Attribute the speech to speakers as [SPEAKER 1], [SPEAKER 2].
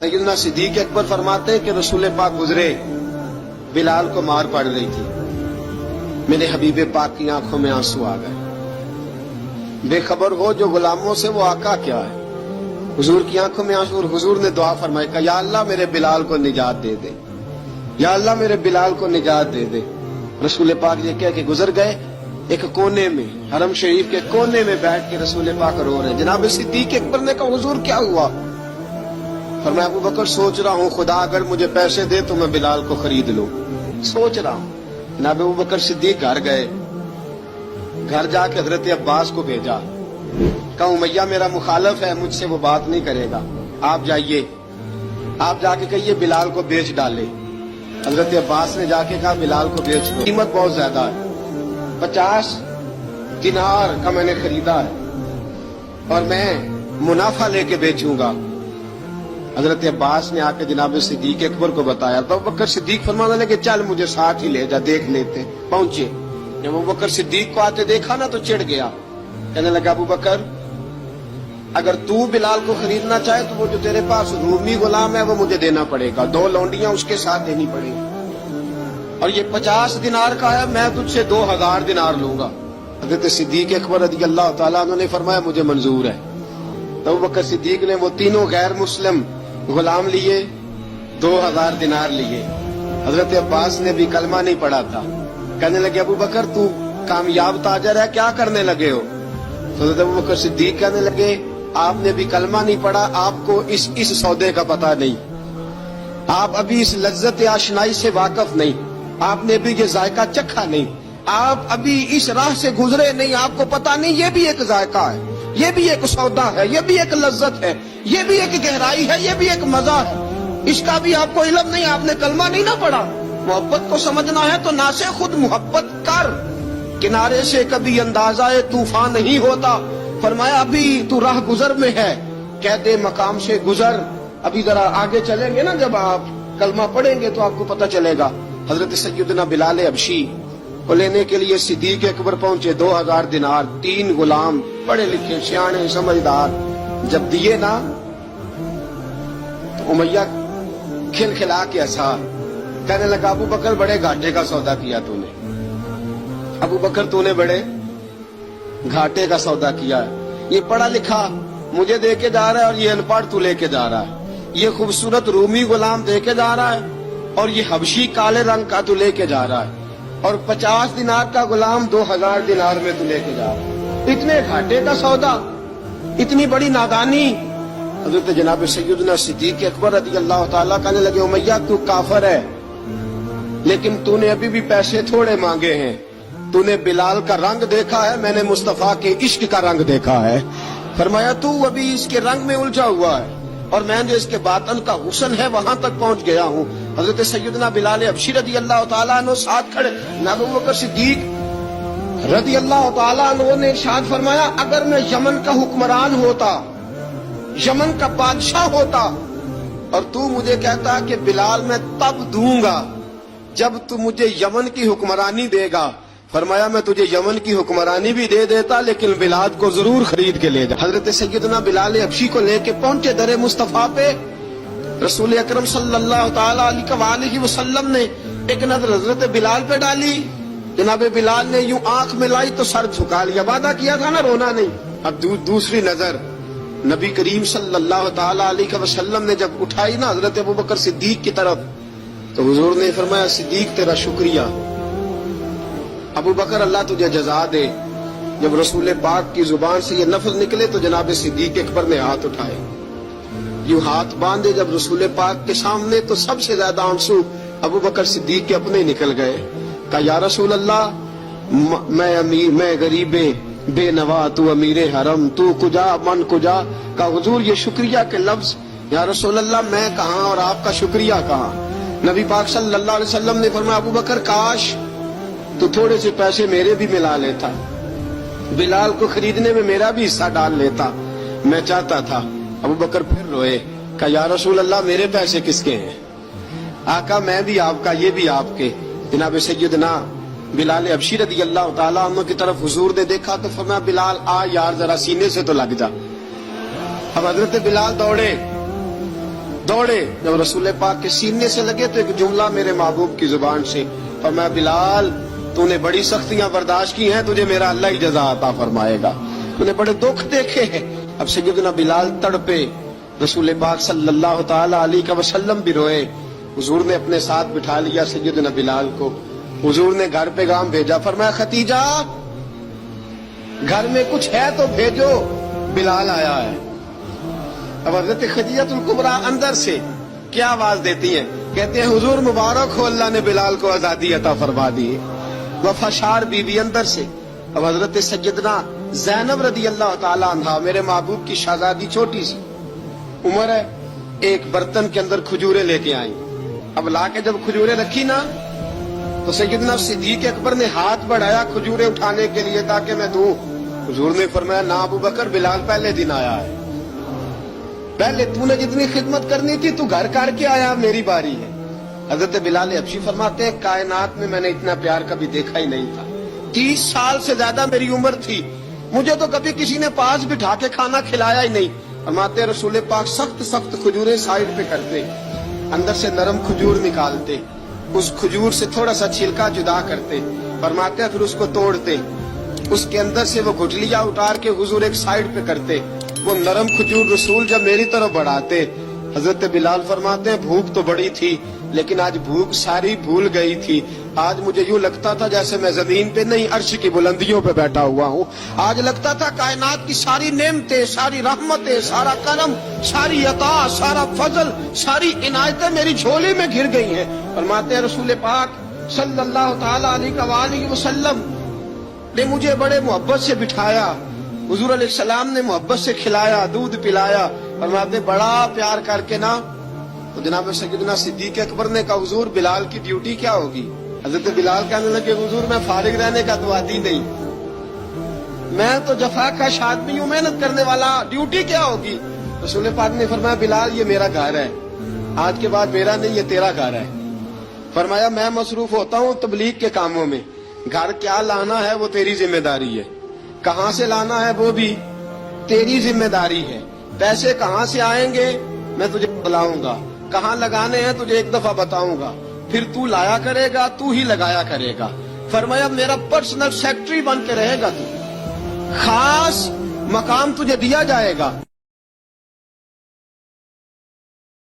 [SPEAKER 1] सैयदना सिद्दीक अकबर फरमाते हैं कि रसूल पाक गुजरे, बिलाल को मार पड़ रही थी, मेरे हबीब पाक की आंखों में आंसू आ गए। बेखबर हो जो गुलामों से वो आका क्या है। हुजूर की आंखों में आंसू, और हुजूर ने दुआ फरमाई कि या अल्लाह मेरे बिलाल को निजात दे दे, या अल्लाह मेरे बिलाल को निजात दे दे। रसूल पाक ये कह के गुजर गए। एक कोने में, हरम शरीफ के कोने में बैठ के रसूल पाक रो रहे। जनाब सिद्दीक अकबर ने कहा हुजूर क्या हुआ? फरमाया अबू बकर सोच रहा हूँ खुदा अगर मुझे पैसे दे तो मैं बिलाल को खरीद लूं, सोच रहा हूँ। जनाब अबू बकर सिद्दीक घर गए, घर जाके हजरत अब्बास को भेजा, कहा उमैया मेरा मुखालिफ है, मुझसे वो बात नहीं करेगा, आप जाइए, आप जाके कहिए बिलाल को बेच डाले। हजरत अब्बास ने जाके कहा बिलाल को बेच दो, कीमत बहुत ज्यादा है, 50 दिनार का मैंने खरीदा है और मैं मुनाफा लेके बेचूंगा। हजरत अब्बास ने आके जनाब सिद्दीक अकबर को बताया तो अबू बकर सिद्दीक फरमाने लगे चल मुझे साथ ही ले जा, देख लेते। पहुंचे, जब अबू बकर सिद्दीक को आते देखा ना तो चिढ़ गया, कहने लगा अबू बकर अगर तू बिलाल को खरीदना चाहे तो वो जो तेरे पास रूमी गुलाम है वो मुझे देना पड़ेगा, 2 लौंडियां उसके साथ देनी पड़ेगी, और ये 50 दिनार का है, मैं तुझसे 2000 दिनार लूंगा। हजरत सिद्दीक अकबर रज़ी अल्लाह ताला अन्हु ने फरमाया मुझे मंजूर है। तो अबू बकर सिद्दीक ने वो तीनों गैर मुस्लिम गुलाम लिए, 2000 दिनार लिए। हजरत अब्बास ने भी कलमा नहीं पढ़ा था, कहने लगे अबू बकर तू कामयाब ताजर है, क्या करने लगे हो? तो हजरत अबू बकर सिद्दीक कहने लगे आपने भी कलमा नहीं पढ़ा, आपको इस सौदे का पता नहीं, आप अभी इस लज्जत आशनाई से वाकिफ नहीं, आपने भी ये जायका चखा नहीं, आप अभी इस राह से गुजरे नहीं, आपको पता नहीं ये भी एक जायका है, ये भी एक सौदा है, ये भी एक लज्जत है, ये भी एक गहराई है, ये भी एक मजा है, इसका भी आपको इल्म नहीं, आपने कलमा नहीं ना पढ़ा। मोहब्बत को समझना है तो ना से खुद मोहब्बत कर, किनारे से कभी अंदाजा तूफान नहीं होता। फरमाया अभी तू राह गुजर में है, कहते मकाम से गुजर, अभी जरा आगे चलेंगे ना, जब आप कलमा पढ़ेंगे तो आपको पता चलेगा। हजरत सैयदना बिलाल हबशी को लेने के लिए सिद्दीक अकबर पहुंचे, 2000 दिनार, 3 गुलाम, पढ़े लिखे सियाने समझदार, जब दिए ना तो उमैया खिलखिला के हंसा, कहने लगा अबू बकर बड़े घाटे का सौदा किया तूने, अबू बकर तूने बड़े घाटे का सौदा किया है, ये पढ़ा लिखा मुझे दे के जा रहा है और ये अनपढ़ तू लेके जा रहा है, ये खूबसूरत रूमी गुलाम दे के जा रहा है और ये हबशी काले रंग का तू लेके जा रहा है, और 50 दिनार का गुलाम 2000 दिनार में तू लेके जा रहा है, इतने घाटे का सौदा, इतनी बड़ी नादानी। हजरत जनाब सैयदना सिद्दीक अकबर रज़ी अल्लाह ताला कहने लगे उमैया तू काफर है, लेकिन तूने अभी भी पैसे थोड़े मांगे हैं, तूने बिलाल का रंग देखा है, मैंने मुस्तफा के इश्क का रंग देखा है। फरमाया तू अभी इसके रंग में उलझा हुआ है और मैं जो इसके बातन का हुस्न है वहां तक पहुंच गया हूँ। हजरत सैयदना बिलाल हबशी रज़ी अल्लाह ताला अन्हु साथ खड़े, अबू बकर सिद्दीक रज़ी अल्लाह ताला अन्हु ने इरशाद फरमाया अगर मैं यमन का हुक्मरान होता, यमन का बादशाह होता और तू मुझे कहता कि बिलाल मैं तब दूंगा जब तू मुझे यमन की हुक्मरानी देगा, फरमाया मैं तुझे यमन की हुक्मरानी भी दे देता लेकिन बिलाल को जरूर खरीद के ले जा। हजरत सैयदना बिलाल हबशी को लेके पहुंचे दरे मुस्तफा पे, रसूल अकरम सल्लल्लाहु ताला अलैहि वसल्लम ने एक नजर हजरत बिलाल पे डाली, जनाब बिलाल ने यूं आंख मिलाई तो सर झुका लिया, वादा किया था ना रोना नहीं। अब दूसरी नजर नबी करीम सल्लल्लाहु ताला अलैहि वसल्लम ने जब उठाई ना हजरत अबू बकर सिद्दीक की तरफ, तो हुजूर ने फरमाया सिद्दीक तेरा शुक्रिया, अबू बकर अल्लाह तुझे जजा दे। जब रसूल पाक की जुबान से ये लफ्ज निकले तो जनाब सिद्दीक अकबर ने हाथ उठाए, यूं हाथ बांधे जब रसूल पाक के सामने, तो सबसे ज्यादा आंसू अबू बकर सिद्दीक के अपने निकल गए। कहा या रसूल अल्लाह मैं अमीर, मैं गरीबे बेनवा, तू अमीर हरम, तू कुजा मन कुजा। कहा हुजूर ये शुक्रिया के लफ्ज, या रसूल अल्लाह मैं कहाँ और आपका शुक्रिया कहाँ? नबी पाक सल्लल्लाहु अलैहि वसल्लम ने फरमाया अबू बकर काश तो थोड़े से पैसे मेरे भी मिला लेता, बिलाल को खरीदने में मेरा भी हिस्सा डाल लेता, मैं चाहता था। अबू बकर फिर रोए, कहा या रसूल अल्लाह मेरे पैसे किसके हैं? आका मैं भी आपका, ये भी आपके। जनाब सैयदना बिलाल हबशी रज़ी अल्लाह ताला अन्हु की तरफ हुजूर ने देखा तो फरमाया बिलाल आ यार जरा सीने से तो लग जा। अब हजरत बिलाल दौड़े, दौड़े, जब रसूल पाक के सीने से लगे तो एक जुमला मेरे महबूब की जुबान से फरमाया, बिलाल तूने बड़ी सख्तियां बर्दाश्त की हैं, तुझे मेरा अल्लाह ही जज़ा अता फरमाएगा, तूने बड़े दुख देखे हैं। अब सैयदना बिलाल तड़पे, रसूल पाक सल्लल्लाहु ताला अलैहि वसल्लम भी रोए। हुजूर ने अपने साथ बिठा लिया सैयदना बिलाल को, हुजूर ने घर पैगाम भेजा, फरमाया खतीजा घर में कुछ है तो भेजो, बिलाल आया है। अब हजरत खदीजतुल कुबरा अंदर से क्या आवाज देती हैं, कहते हैं हुजूर मुबारक हो, अल्लाह ने बिलाल को आजादी अता फरमा दी। वफाशार बीवी अंदर से। अब हजरत सैयदना ज़ैनब रदी अल्लाह ताला अन्हा, मेरे महबूब की शहजादी, छोटी सी उम्र है, एक बर्तन के अंदर खजूरें लेके आई। अब लाके जब खजूरें रखी ना तो सैयदना सिद्दीक अकबर ने हाथ बढ़ाया खजूरें उठाने के लिए ताकि मैं दूं। हुजूर ने फरमाया, ना अबू बकर, बिलाल पहले दिन आया है, पहले तूने जितनी खिदमत करनी थी तू घर करके आया, मेरी बारी है। हजरत बिलाल हबशी फरमाते हैं, कायनात में मैंने इतना प्यार कभी देखा ही नहीं था। 30 साल से ज्यादा मेरी उम्र थी, मुझे तो कभी किसी ने पास बिठा के खाना खिलाया ही नहीं। फरमाते हैं रसूल पाक सख्त सख्त खजूरें साइड पे करते, अंदर से नरम खजूर निकालते, उस खजूर से थोड़ा सा छिलका जुदा करते, फरमाते हैं फिर उसको तोड़ते, उसके अंदर से वो गुठलियां उतार के हुजूर एक साइड पे करते, वो नरम खजूर रसूल जब मेरी तरफ बढ़ाते। हजरत बिलाल फरमाते हैं, भूख तो बड़ी थी लेकिन आज भूख सारी भूल गई थी। आज मुझे यूं लगता था जैसे मैं जमीन पे नहीं अर्श की बुलंदियों पे बैठा हुआ हूँ। आज लगता था कायनात की सारी नेमतें, सारी रहमतें, सारा करम, सारी अता, सारा फजल, सारी इनायतें मेरी झोली में घिर गई हैं। फरमाते हैं रसूल पाक सल्लल्लाहु ताला अलैहि वसल्लम ने मुझे बड़े मोहब्बत से बिठाया, हुजूर अलैहिस्सलाम ने मोहब्बत से खिलाया, दूध पिलाया। फरमाते बड़ा प्यार करके ना, तो जनाब सैयदना सिद्दीक अकबर ने कहा, हुजूर बिलाल की ड्यूटी क्या होगी? हजरत बिलाल कहने लगे, हुजूर मैं फारिग रहने का तो आदी नहीं, मैं तो जफाकश आदमी हूँ, मेहनत करने वाला, ड्यूटी क्या होगी? रसूल पाक ने फरमाया, बिलाल ये मेरा घर है, आज के बाद मेरा नहीं, ये तेरा घर है। फरमाया मैं मसरूफ होता हूँ तबलीग के कामों में, घर क्या लाना है वो तेरी जिम्मेदारी है, कहाँ से लाना है वो भी तेरी जिम्मेदारी है, पैसे कहाँ से आएंगे मैं तुझे बुलाऊंगा, कहाँ लगाने हैं तुझे एक दफा बताऊंगा, फिर तू लाया करेगा, तू ही लगाया करेगा। फरमाया मेरा पर्सनल सेक्रेटरी बन के रहेगा तू, खास मकाम तुझे दिया जाएगा।